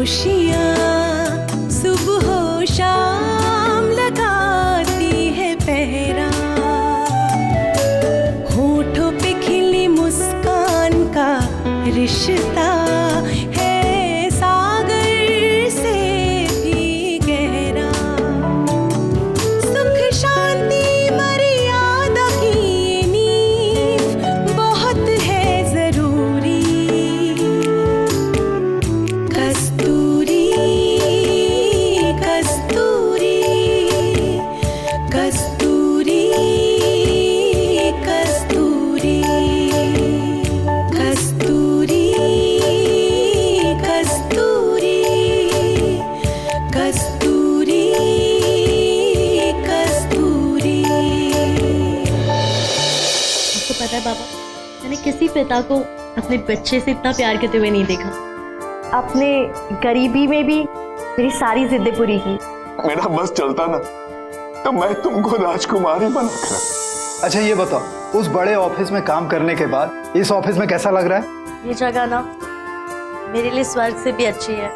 खुशियाँ सुबह हो शाम लगाती है पहरा, होठों पे खिली मुस्कान का रिश्ता है सागर से भी गहरा। सुख शांति मर्यादा की नींव बहुत है जरूरी। कस्तूरी कस्तूरी कस्तूरी कस्तूरी कस्तूरी कस्तूरी कस्तूरी कस्तूरी। आपको पता है बाबा, मैंने किसी पिता को अपने बच्चे से इतना प्यार करते हुए नहीं देखा। अपने गरीबी में भी मेरी सारी जिद्दें पूरी की। मेरा बस चलता ना तो मैं तुमको राजकुमारी बनाकर। अच्छा ये बताओ, उस बड़े ऑफिस में काम करने के बाद इस ऑफिस में कैसा लग रहा है? ये जगह ना मेरे लिए स्वर्ग से भी अच्छी है।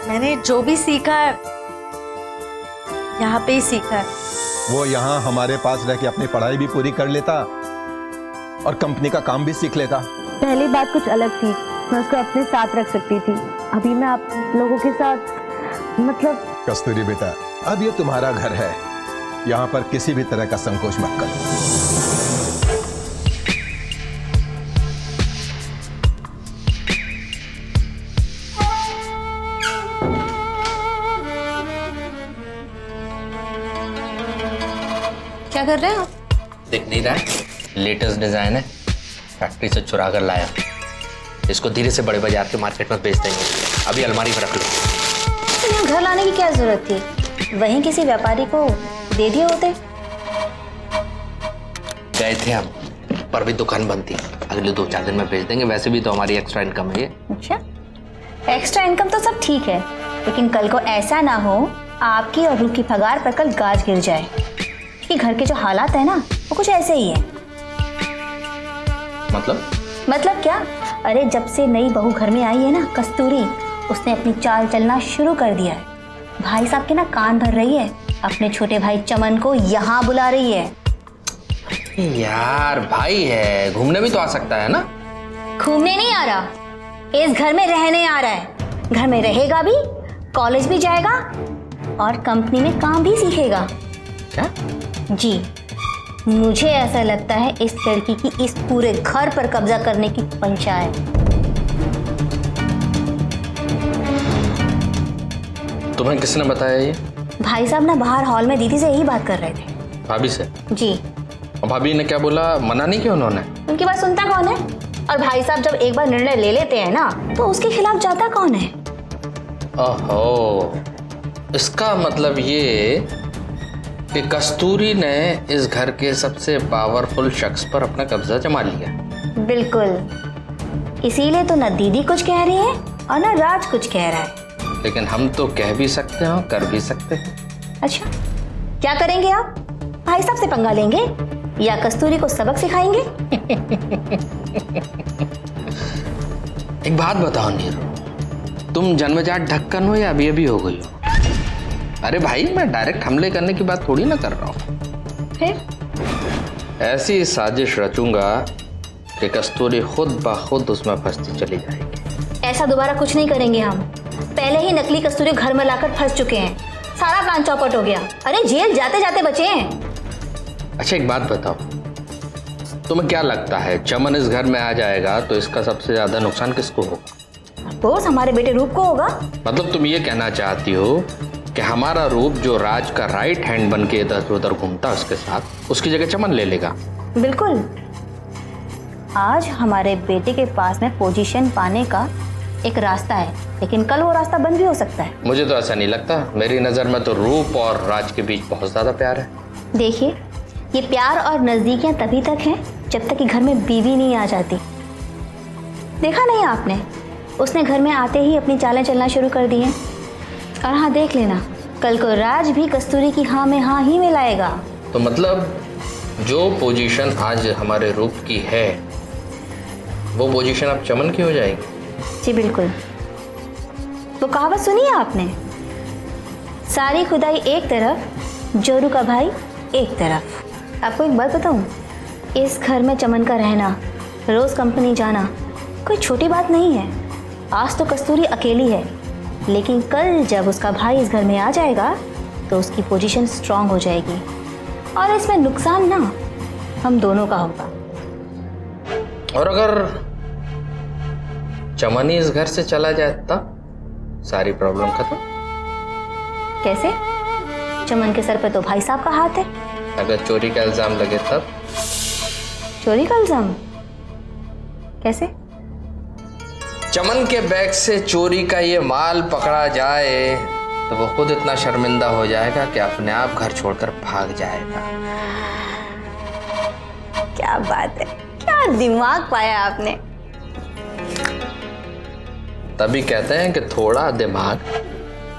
मैंने जो भी सीखा है यहाँ पे ही सीखा है। वो यहाँ हमारे पास रह के अपनी पढ़ाई भी पूरी कर लेता और कंपनी का काम भी सीख लेता। पहली बात कुछ अलग थी, मैं उसको अपने साथ रख सकती थी। अभी मैं आप लोगों के साथ मतलब। कस्तूरी बेटा, अब ये तुम्हारा घर है, यहाँ पर किसी भी तरह का संकोच मत करो। क्या कर रहे हैं आप? दिख नहीं रहा है? लेटेस्ट डिजाइन है, फैक्ट्री से चुरा कर लाया। इसको धीरे से बड़े बाजार के मार्केट में बेच देंगे। अभी अलमारी में रख लो। तो यहाँ घर लाने की क्या जरूरत थी? वहीं किसी व्यापारी को दे दिए होते। गए थे हम, पर भी दुकान बंद थी। अगले 2-4 दिन में बेच देंगे। वैसे भी तो हमारी एक्स्ट्रा इनकम है ये। अच्छा, एक्स्ट्रा इनकम तो सब ठीक है, लेकिन कल को ऐसा ना हो आपकी और रूह की पगार पर कल गाज गिर जाए। कि घर के जो हालात है ना वो कुछ ऐसे ही है। मतलब क्या? अरे जब से नई बहू घर में आई है ना कस्तूरी, उसने अपनी चाल चलना शुरू कर दिया है। भाई साहब के ना कान भर रही है, अपने छोटे भाई चमन को यहाँ बुला रही है। यार भाई है, घूमने भी तो आ सकता है ना। घूमने नहीं आ रहा, इस घर में रहने आ रहा है। घर में रहेगा भी, कॉलेज भी जाएगा और कंपनी में काम भी सीखेगा। क्या? जी, मुझे ऐसा लगता है इस लड़की की इस पूरे घर पर कब्जा करने की पंचायत। तुम्हें किसने बताया ये? भाई साहब ना बाहर हॉल में दीदी से यही बात कर रहे थे। भाभी से? जी। और भाभी ने क्या बोला? मना नहीं किया उन्होंने? उनकी बात सुनता कौन है? और भाई साहब जब एक बार निर्णय ले लेते हैं ना तो उसके खिलाफ जाता कौन है? ओहो, इसका मतलब ये कि कस्तूरी ने इस घर के सबसे पावरफुल शख्स पर अपना कब्जा जमा लिया। बिल्कुल, इसीलिए तो न दीदी कुछ कह रही है और न राज कुछ कह रहा है। लेकिन हम तो कह भी सकते हैं, कर भी सकते हैं। अच्छा, क्या करेंगे आप? भाई साहब से पंगा लेंगे या कस्तूरी को सबक सिखाएंगे? एक बात बताओ नीरू, तुम जन्मजात ढक्कन हो या अभी अभी हो गई हो? अरे भाई, मैं डायरेक्ट हमले करने की बात थोड़ी ना कर रहा हूँ। फिर ऐसी साजिश रचूंगा कि कस्तूरी खुद ब खुद उसमें फंसती चली जाएगी। ऐसा दोबारा कुछ नहीं करेंगे हम। पहले ही नकली कस्तूरी घर में लाकर फंस चुके हैं, सारा प्लान चौपट हो गया। अरे जेल जाते जाते बचे हैं। अच्छा एक बात बताओ, तुम्हें क्या लगता है चमन इस घर में आ जाएगा तो इसका सबसे ज्यादा नुकसान किसको होगा? बोस, हमारे बेटे रूप को होगा। मतलब तुम ये कहना चाहती हो कि हमारा रूप जो राज का राइट हैंड बन के इधर उधर घूमता उसके साथ, उसकी जगह चमन ले लेगा? बिल्कुल। आज हमारे बेटे के पास में पोजीशन पाने का एक रास्ता है, लेकिन कल वो रास्ता बंद भी हो सकता है। मुझे तो ऐसा नहीं लगता। मेरी नजर में तो रूप और राज के बीच बहुत ज्यादा प्यार है। देखिए, ये प्यार और नजदीकियां तभी तक हैं जब तक कि घर में बीवी नहीं आ जाती। देखा नहीं आपने, उसने घर में आते ही अपनी चालें चलना शुरू कर दी हैं। और हाँ, देख लेना, कल को राज भी कस्तूरी की हाँ में हाँ ही मिलाएगा। तो मतलब जो पोजीशन आज हमारे रूप की है वो पोजीशन अब चमन की हो जाएगी? जी बिल्कुल। वो कहावत सुनी है आपने, सारी खुदाई एक तरफ, जोरू का भाई एक तरफ। आपको एक बात बताऊं, इस घर में चमन का रहना, रोज़ कंपनी जाना कोई छोटी बात नहीं है। आज तो कस्तूरी अकेली है, लेकिन कल जब उसका भाई इस घर में आ जाएगा तो उसकी पोजीशन स्ट्रांग हो जाएगी, और इसमें नुकसान ना हम दोनों का होगा। और अगर चमन ही इस घर से चला जाए तब सारी प्रॉब्लम खत्म। कैसे? चमन के सर पे तो भाई साहब का हाथ है। अगर चोरी का इल्जाम लगे तब? चोरी का इल्जाम कैसे? चमन के बैग से चोरी का ये माल पकड़ा जाए तो वो खुद इतना शर्मिंदा हो जाएगा कि अपने आप घर छोड़कर भाग जाएगा। क्या बात है, क्या दिमाग पाया आपने। तभी कहते हैं कि थोड़ा दिमाग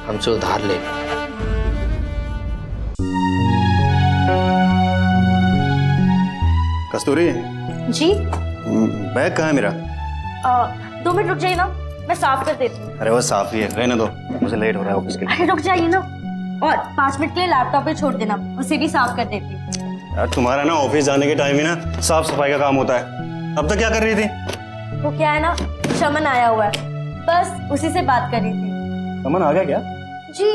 हमसे उधार ले। कस्तूरी, जी बैग कहाँ है मेरा? 2 मिनट रुक जाइए ना, मैं साफ कर देती हूँ। अरे वो साफ ही है, रहने दो, मुझे लेट हो रहा है ऑफिस के लिए। अरे रुक जाइए ना, और 5 मिनट के लिए लैपटॉप पे छोड़ देना, उसे भी साफ कर देती हूँ। यार तुम्हारा ना ऑफिस जाने के टाइम ही ना साफ सफाई का काम होता है। अब तक क्या कर रही थी? वो क्या है ना, चमन आया हुआ है, बस उसी से बात कर रही थी। चमन आ गया क्या? जी,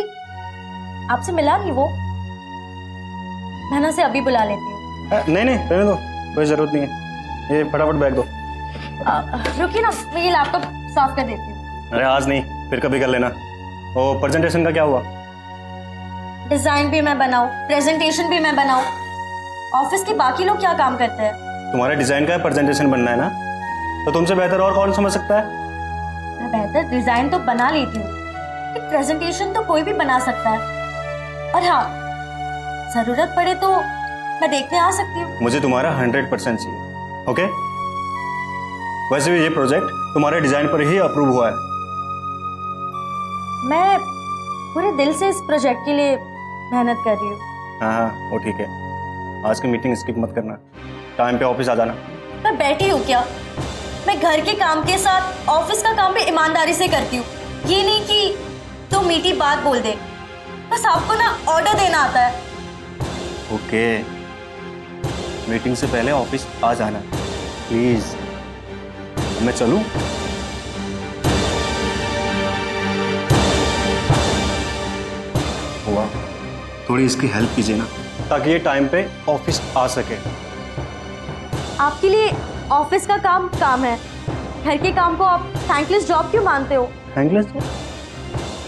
आपसे मिला नहीं वो? मैं ना से अभी बुला लेती हूँ। नहीं नहीं, रहने दो, कोई जरूरत नहीं है। ये फटाफट बैग दो। रुकिए ना, मैं ये लैपटॉप साफ कर देती हूँ। अरे आज नहीं, फिर कभी कर लेना। और प्रेजेंटेशन का क्या हुआ? डिजाइन भी मैं बनाऊँ, प्रेजेंटेशन भी मैं बनाऊँ, ऑफिस के बाकी लोग क्या काम करते हैं? तुम्हारे डिजाइन का प्रेजेंटेशन बनना है ना, तो तुमसे बेहतर और कौन समझ सकता है? मैं बेहतर डिजाइन तो बना लेती हूँ, लेकिन प्रेजेंटेशन तो कोई भी बना सकता है। और हाँ, जरूरत पड़े तो मैं देखने आ सकती हूँ। मुझे तुम्हारा 100% चाहिए, ओके? वैसे भी ये प्रोजेक्ट तुम्हारे डिजाइन पर ही अप्रूव हुआ है। मैं पूरे दिल से इस प्रोजेक्ट के लिए मेहनत कर रही हूँ। हाँ हाँ, वो ठीक है। आज की मीटिंग स्किप मत करना, टाइम पे ऑफिस आ जाना। मैं बैठी हूँ क्या? मैं घर के काम के साथ ऑफिस का काम भी ईमानदारी से करती हूँ। ये नहीं कि तो मीठी बात बोल दे, बस आपको ना ऑर्डर देना आता है। ओके, मीटिंग से पहले ऑफिस आ जाना प्लीज। मैं चलूं? हुआ, थोड़ी इसकी हेल्प कीजिए ना, ताकि ये टाइम पे ऑफिस आ सके। आपके लिए ऑफिस का काम काम है, घर के काम को आप थैंकलेस जॉब क्यों मानते हो? Thankless job?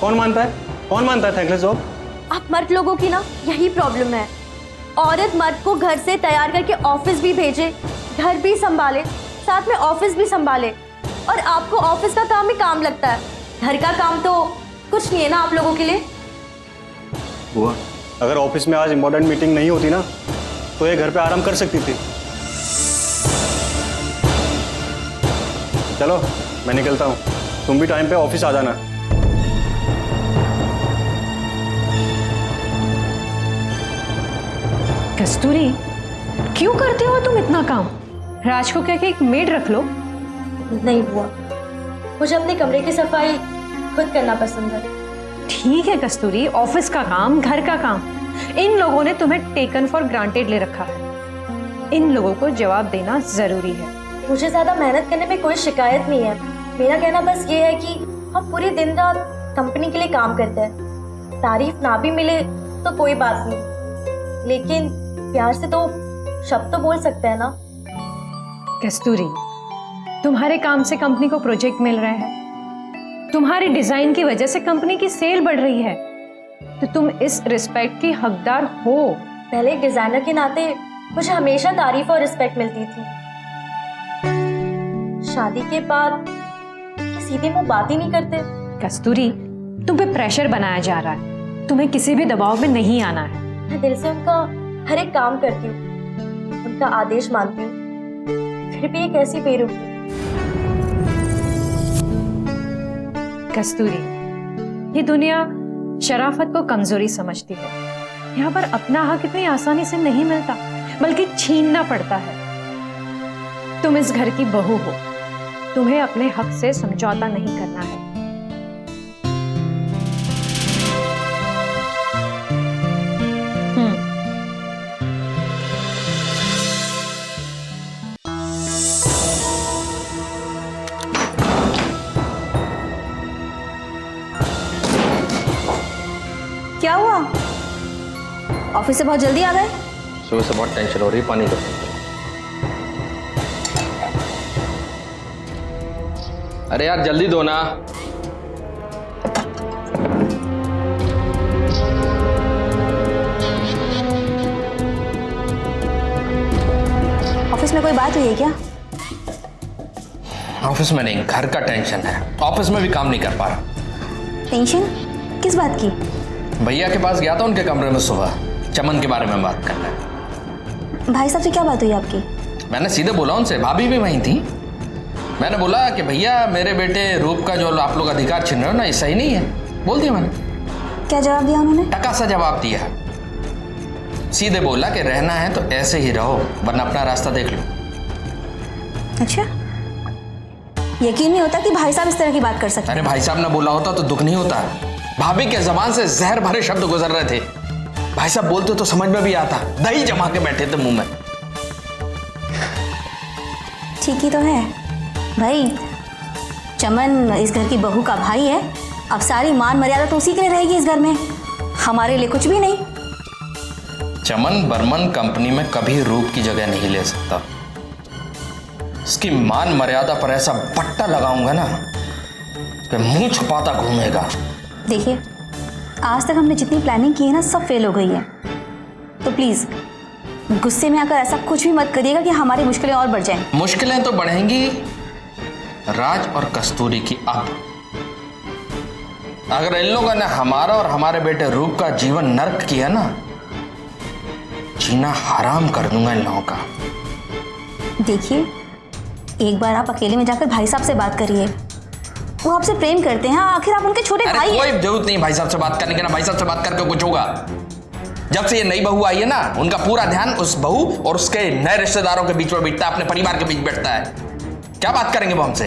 कौन मानता है? कौन मानता है थैंकलेस जॉब? आप मर्द लोगों की ना यही प्रॉब्लम है। औरत मर्द को घर से तैयार करके ऑफिस भी भेजे, घर भी संभाले, साथ में ऑफिस भी संभाले, और आपको ऑफिस का काम भी काम लगता है। घर का काम तो कुछ नहीं है ना आप लोगों के लिए। हुआ, अगर ऑफिस में आज इम्पोर्टेंट मीटिंग नहीं होती ना, तो ये घर पे आराम कर सकती थी। चलो मैं निकलता हूँ, तुम भी टाइम पे ऑफिस आ जाना। कस्तूरी, क्यों करते हो तुम इतना काम? राज को कह के एक मेड रख लो। नहीं बुआ, मुझे अपने कमरे की सफाई खुद करना पसंद है। ठीक है कस्तूरी, ऑफिस का काम, घर का काम, इन लोगों ने तुम्हें टेकन फॉर ग्रांटेड ले रखा है। इन लोगों को जवाब देना जरूरी है। मुझे ज्यादा मेहनत करने में कोई शिकायत नहीं है। मेरा कहना बस ये है कि हम पूरे दिन रात कंपनी के लिए काम करते हैं। तारीफ ना भी मिले तो कोई बात नहीं, लेकिन प्यार से तो शब्द तो बोल सकते हैं ना। कस्तूरी, तुम्हारे काम से कंपनी को प्रोजेक्ट मिल रहा है, तुम्हारे डिजाइन की वजह से कंपनी की सेल बढ़ रही है, तो तुम इस रिस्पेक्ट की हकदार हो। पहले एक डिजाइनर के नाते मुझे हमेशा तारीफ और रिस्पेक्ट मिलती थी। शादी के बाद सीधे मुंह बात ही नहीं करते। कस्तूरी, तुम पे प्रेशर बनाया जा रहा है, तुम्हें किसी भी दबाव में नहीं आना है। मैं दिल से उनका हर एक काम करती हूँ, उनका आदेश मानती हूँ, फिर भी एक ऐसी बेरुखी। कस्तूरी, ये दुनिया शराफत को कमजोरी समझती है। यहाँ पर अपना हक इतनी आसानी से नहीं मिलता, बल्कि छीनना पड़ता है। तुम इस घर की बहू हो, तुम्हें अपने हक से समझौता नहीं करना है। क्या हुआ? ऑफिस से बहुत जल्दी आ गए? सुबह से बहुत टेंशन हो रही है, पानी दो। अरे यार जल्दी दो ना। ऑफिस में कोई बात हुई है क्या? ऑफिस में नहीं, घर का टेंशन है। ऑफिस में भी काम नहीं कर पा रहा। टेंशन किस बात की? भैया के पास गया था उनके कमरे में सुबह, चमन के बारे में बात करना। भाई साहब से क्या बात हुई आपकी? मैंने सीधे बोला उनसे, भाभी भी वहीं थी। मैंने बोला कि भैया मेरे बेटे रूप का जो आप लोग अधिकार छीन रहे हो ना, ये सही नहीं है। बोल दिया मैंने। क्या जवाब दिया उन्होंने? टका सा जवाब दिया। सीधे बोला कि रहना है तो ऐसे ही रहो, वरना अपना रास्ता देख लो। अच्छा, यकीन नहीं होता कि भाई साहब इस तरह की बात कर सकते। अरे भाई साहब ने बोला होता तो दुख नहीं होता। भाभी के जबान से जहर भरे शब्द गुजर रहे थे। भाई साहब बोलते तो समझ में भी आता, दही जमा के बैठे थे मुंह में। ठीक ही तो है भाई, चमन इस घर की बहू का भाई है। अब सारी मान मर्यादा तो उसी के लिए रहेगी इस घर में, हमारे लिए कुछ भी नहीं। चमन बर्मन कंपनी में कभी रूप की जगह नहीं ले सकता। इसकी मान मर्यादा पर ऐसा बट्टा लगाऊंगा ना कि मुंह छुपाता घूमेगा। देखिए, आज तक हमने जितनी प्लानिंग की है ना, सब फेल हो गई है। तो प्लीज गुस्से में आकर ऐसा कुछ भी मत करिएगा कि हमारी मुश्किलें और बढ़ जाएं। मुश्किलें तो बढ़ेंगी राज और कस्तूरी की। अब अगर इन लोगों ने हमारा और हमारे बेटे रूप का जीवन नर्क किया ना, जीना हराम कर दूंगा इन लोगों का। देखिए, एक बार आप अकेले में जाकर भाई साहब से बात करिए। वो आपसे प्रेम करते हैं, आखिर आप उनके छोटे भाई हैं। कोई जरूरत नहीं भाई साहब से बात करने की, ना भाई साहब से बात करके कुछ होगा। जब से ये नई बहू आई है ना, उनका पूरा ध्यान उस बहू और उसके नए रिश्तेदारों के बीच में बैठता है, अपने परिवार के बीच बैठता है। क्या बात करेंगे वो हमसे?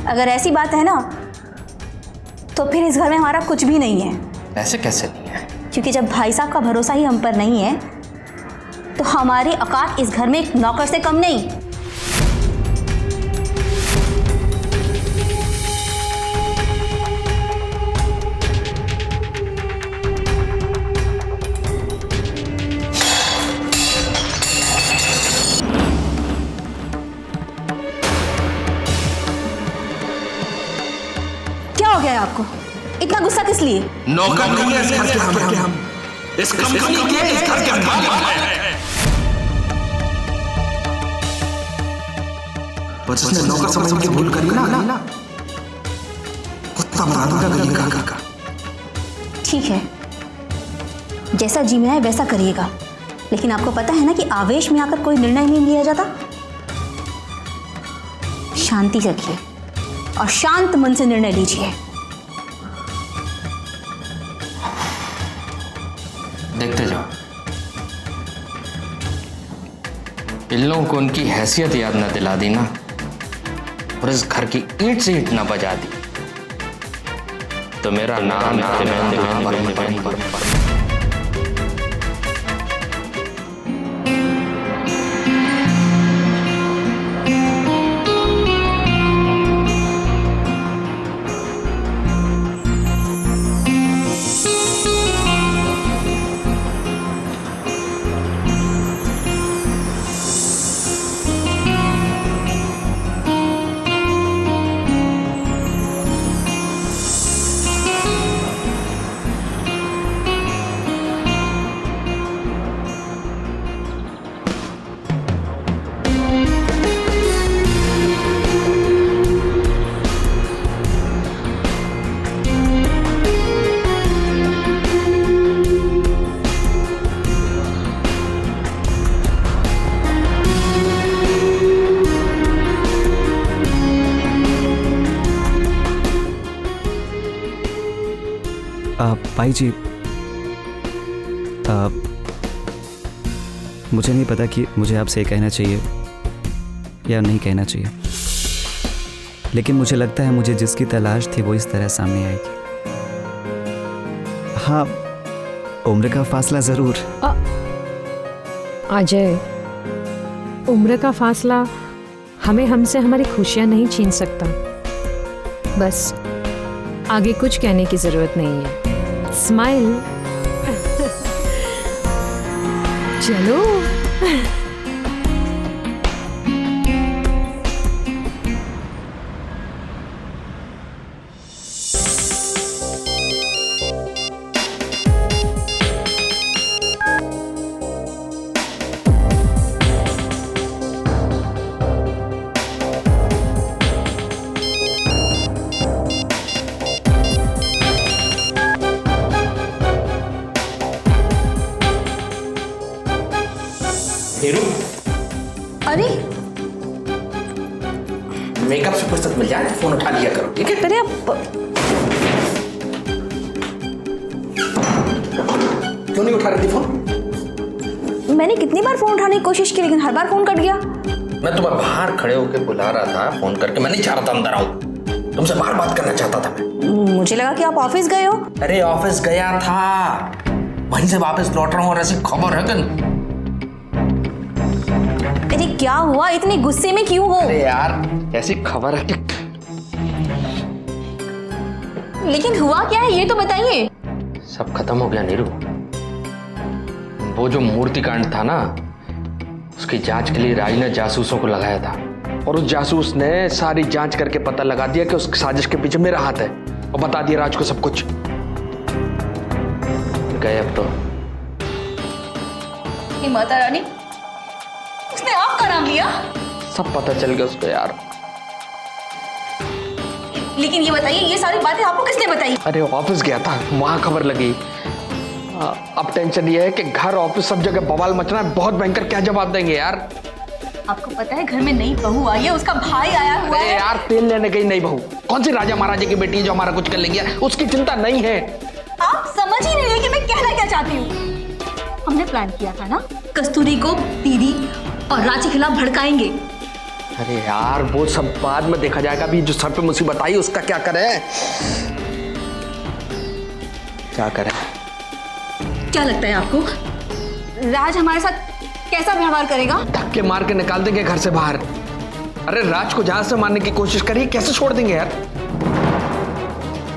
अगर ऐसी बात है ना, तो फिर इस घर में हमारा कुछ भी नहीं है। ऐसे कैसे नहीं है? क्योंकि जब भाई साहब का भरोसा ही हम पर नहीं है, तो हमारी औकात इस घर में एक नौकर से कम नहीं। क्या हो गया आपको? इतना गुस्सा किस लिए? नौकर नहीं है इस घर के हम। इस कंपनी के, इस घर के मालिक हैं। पर जिसने नौकर समझ के भूल करी ना, कुत्ता मार दूंगा गली का। ठीक है, जैसा जी में है वैसा करिएगा, लेकिन आपको पता है ना कि आवेश में आकर कोई निर्णय नहीं लिया जाता। शांति से रखिए और शांत मन से निर्णय लीजिए। देखते जाओ, इन लोगों को उनकी हैसियत याद न दिला दी ना, और इस घर की ईंट से ईंट न बजा दी, तो मेरा नाम भाई जी, मुझे नहीं पता कि मुझे आपसे कहना चाहिए, या नहीं कहना चाहिए, लेकिन मुझे लगता है मुझे जिसकी तलाश थी वो इस तरह सामने आएगी। हाँ, उम्र का फासला ज़रूर। अजय, उम्र का फासला हमें हमसे हमारी खुशियाँ नहीं छीन सकता। बस आगे कुछ कहने की ज़रूरत नहीं है। स्माइल। चलो। हीरू, अरे मेकअप से फुर्सत मिल जाए फोन उठा लिया करो, ठीक है? अरे आप क्यों नहीं उठा रही थी फोन? मैंने कितनी बार फोन उठाने की कोशिश की लेकिन हर बार फोन कट गया। मैं तुम्हें बाहर खड़े होकर बुला रहा था फोन करके, मैं नहीं चाह रहा था अंदर आऊं, तुमसे बाहर बात करना चाहता था मैं। मुझे लगा कि आप ऑफिस गए हो। अरे ऑफिस गया था, वहीं से वापस लौट रहा हूँ और ऐसी खबर है कि अरे क्या हुआ, इतने गुस्से में क्यों हो? अरे यार ऐसी खबर है कि लेकिन हुआ क्या है ये तो बताइए। सब खत्म हो गया नीरू। वो जो मूर्ति कांड था ना, उसकी जांच के लिए राज ने जासूसों को लगाया था और उस जासूस ने सारी जांच करके पता लगा दिया कि उस साजिश के पीछे मेरा हाथ है और बता दिया राज को सब कुछ। गए अब तो। माता रानी, उसने आपका नाम लिया? सब पता चल गया उसको यार। लेकिन ये बताइए, ये सारी बातें आपको किसने बताई? अरे ऑफिस गया था, वहां खबर लगी। अब टेंशन ये है कि घर ऑफिस सब जगह बवाल मचना है, बहुत भयंकर। क्या जवाब देंगे यार? आपको पता है घर में नई बहू आई है, उसका भाई आया हुआ है। यार तेल लेने गई नई बहू, कौन सी राजा महाराजा की बेटी है जो हमारा कुछ कर लेंगे? उसकी चिंता नहीं है। आप समझ ही नहीं रहे कि मैं कहना क्या चाहती हूँ। हमने प्लान किया था ना, कस्तूरी को दीदी और राज के खिलाफ भड़काएंगे। अरे यार वो सब बाद में देखा जाएगा, अभी जो सर पे मुसीबत आई उसका क्या करें? क्या करें? क्या लगता है आपको राज हमारे साथ कैसा व्यवहार करेगा? धक्के मार के निकाल देंगे घर से बाहर। अरे राज को जहां से मारने की कोशिश करी, कैसे छोड़ देंगे यार?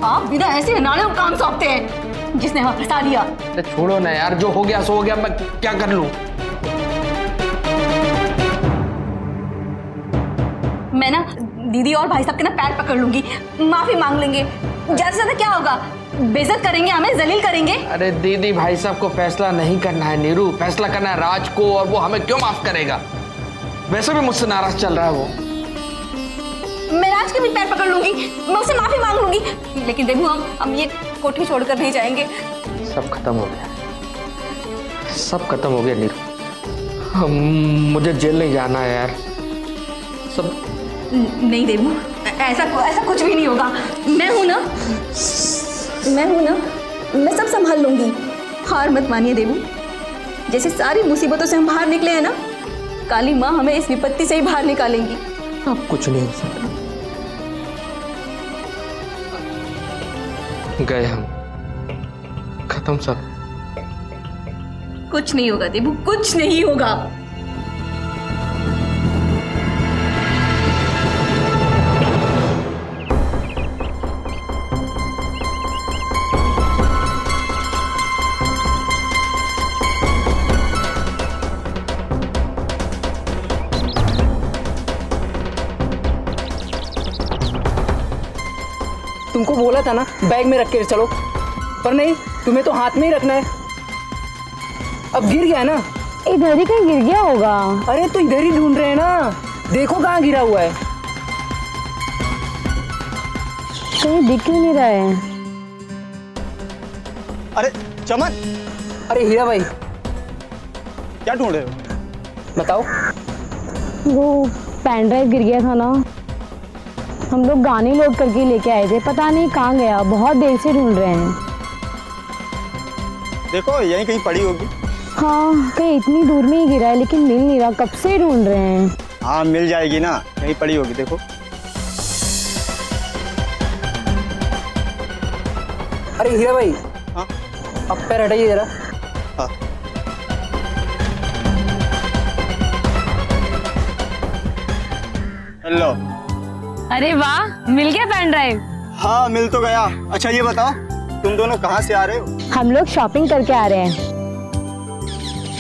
आप बिना ऐसे नाले को काम सौंपते हैं जिसने हमें फंसा दिया। अरे छोड़ो ना यार, जो हो गया सो हो गया, मैं क्या कर लूं? मैं ना दीदी और भाई साहब के ना पैर पकड़ लूंगी, माफी मांग लेंगे। ज्यादा से ज्यादा क्या होगा, बेइज्जत करेंगे, हमें जलील करेंगे। अरे दीदी भाई साहब को फैसला नहीं करना है नीरू, फैसला करना है राज को, और वो हमें क्यों माफ करेगा? वैसे भी मुझसे नाराज चल रहा है वो। मैं राज के भी पैर पकड़ लूंगी, मैं उससे माफी मांग लूंगी, लेकिन देखो हम ये कोठी छोड़कर नहीं जाएंगे। सब खत्म हो गया, सब खत्म हो गया नीरू। मुझे जेल नहीं जाना है यार। सब नहीं देवू, ऐसा कुछ भी नहीं होगा। मैं हूं ना, मैं सब संभाल लूंगी। हार मत मानिए देवू, जैसे सारी मुसीबतों से हम बाहर निकले हैं ना, काली माँ हमें इस विपत्ति से ही बाहर निकालेंगी। अब कुछ नहीं हो सकता। गए हम, खत्म सब। कुछ नहीं होगा देवू, कुछ नहीं होगा। तुमको बोला था ना बैग में रख के चलो, पर नहीं, तुम्हें तो हाथ में ही रखना है। अब गिर गया ना? इधर ही कहीं गिर गया होगा। अरे तो इधर ही ढूंढ रहे हैं ना, देखो कहाँ गिरा हुआ है। कहीं दिख ही नहीं रहा है। अरे चमन! अरे हीरा भाई, क्या ढूंढ रहे हो? बताओ। वो पेन ड्राइव गिर गया था ना, हम लोग गाने लोड करके लेके आए थे, पता नहीं कहाँ गया, बहुत देर से ढूंढ रहे हैं। देखो यहीं कहीं पड़ी होगी। हाँ कहीं इतनी दूर में ही गिरा है लेकिन मिल नहीं रहा, कब से ढूंढ रहे हैं। हाँ मिल जाएगी ना, कहीं पड़ी होगी, देखो। अरे हीरा भाई, हाँ अब पैर हटाइए जरा। हाँ हेलो। अरे वाह, मिल गया पेन ड्राइव। हाँ मिल तो गया। अच्छा ये बताओ, तुम दोनों कहाँ से आ रहे हो? हम लोग शॉपिंग करके आ रहे हैं।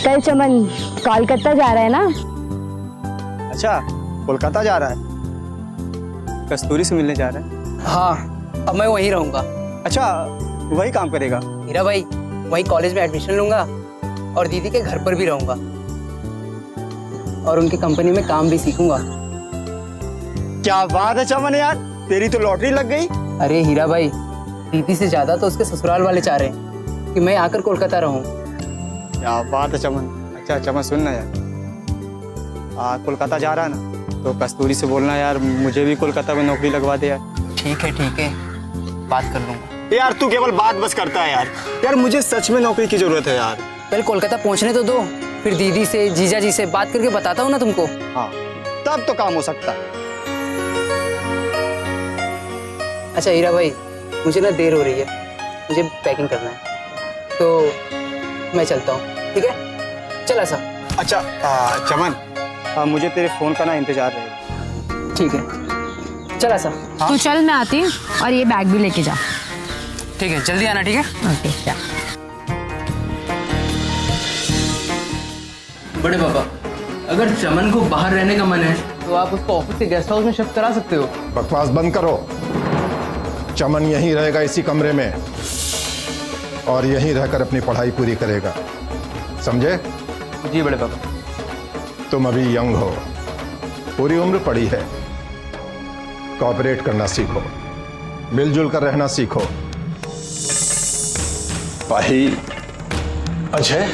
कल चमन कोलकाता जा रहा है ना। अच्छा कोलकाता जा रहा है, कस्तूरी से मिलने जा रहा है। हाँ अब मैं वहीं रहूँगा। अच्छा वही काम करेगा? हीरा भाई, वहीं कॉलेज में एडमिशन लूँगा और दीदी के घर पर भी रहूँगा और उनकी कंपनी में काम भी सीखूंगा। क्या बात है चमन यार, तेरी तो लॉटरी लग गई। अरे हीरा भाई, दीदी से ज्यादा तो उसके ससुराल वाले चाह रहे हैं कि मैं आकर कोलकाता रहूं। क्या बात है चमन। अच्छा चमन सुन ना यार, कोलकाता जा रहा है ना, तो कस्तूरी से बोलना यार मुझे भी कोलकाता में नौकरी लगवा दे यार। ठीक है, बात कर लूंगा। यार तू केवल बात बस करता है यार। यार मुझे सच में नौकरी की जरूरत है यार। पहले कोलकाता पहुंचने तो दो, फिर दीदी से जीजा जी से बात करके बताता हूँ ना तुमको। हाँ तब तो काम हो सकता है। अच्छा हीरा भाई, मुझे ना देर हो रही है, मुझे पैकिंग करना है, तो मैं चलता हूँ। ठीक है, चला सा। अच्छा चमन, मुझे तेरे फोन का ना इंतजार रहेगा। ठीक है, चला सा। तू चल, मैं आती हूँ और ये बैग भी लेके जा। ठीक है, जल्दी आना। ठीक है, ओके जा। बड़े पापा, अगर चमन को बाहर रहने का मन है तो आप उसको ऑफिस के गेस्ट हाउस में शिफ्ट करा सकते हो। बकवास बंद करो। चमन यहीं रहेगा इसी कमरे में और यहीं रहकर अपनी पढ़ाई पूरी करेगा, समझे? जी बड़े पापा। तुम अभी यंग हो, पूरी उम्र पड़ी है, कोऑपरेट करना सीखो, मिलजुल कर रहना सीखो। भाई अजय,